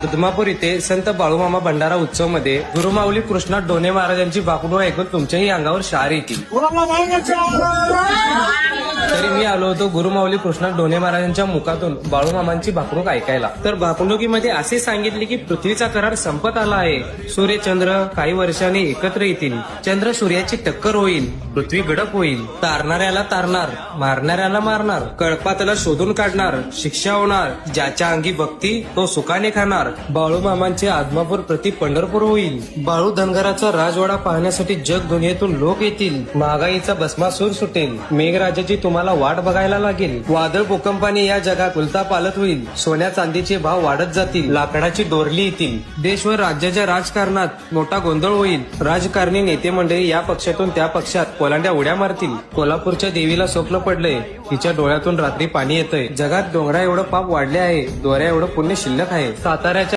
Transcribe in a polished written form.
पद्मापूर इथे संत बाळूमामा भंडारा उत्सव मध्ये गुरुमाऊली कृष्णा डोने महाराजांची भाकणूक ऐकून तुमच्याही अंगावर शार येतील. तरी मी आलो होतो गुरुमाऊली कृष्णा डोने महाराजांच्या मुखातून बाळूमामांची भाकणूक ऐकायला. तर भाकणुकीमध्ये असे सांगितले की पृथ्वीचा करार संपत आला आहे. सूर्य चंद्र काही वर्षांनी एकत्र येतील. चंद्र सूर्याची टक्कर होईल. पृथ्वी गडप होईल. तारणाऱ्याला तारणार, मारणाऱ्याला मारणार, कळपातला शोधून काढणार, शिक्षा होणार. ज्याच्या अंगी भक्ती तो सुखाने खाणार. बाळूमामांचे आदमापूर प्रति पंढरपूर होईल. बाळू धनगराचा राजवाडा पाहण्यासाठी जग दुनियेतून लोक येतील. महागाईचा भस्मासूर सुटेल. मेघराजाची तुम्हाला वाट बघायला लागेल. वादळ भूकंपाने या जगात उलता पालत होईल. सोन्या चांदीचे भाव वाढत जातील. लाकडाची डोरली येतील. देश व राज्याच्या राजकारणात मोठा गोंधळ होईल. राजकारणी नेते मंडळी या पक्षातून त्या पक्षात कोलांड्या उड्या मारतील. कोल्हापूरच्या देवीला स्वप्न पडलंय. तिच्या डोळ्यातून रात्री पाणी येतंय. जगात डोंगरा एवढं पाप वाढले आहे. दोऱ्या एवढं पुण्य शिल्लक आहे. सातारा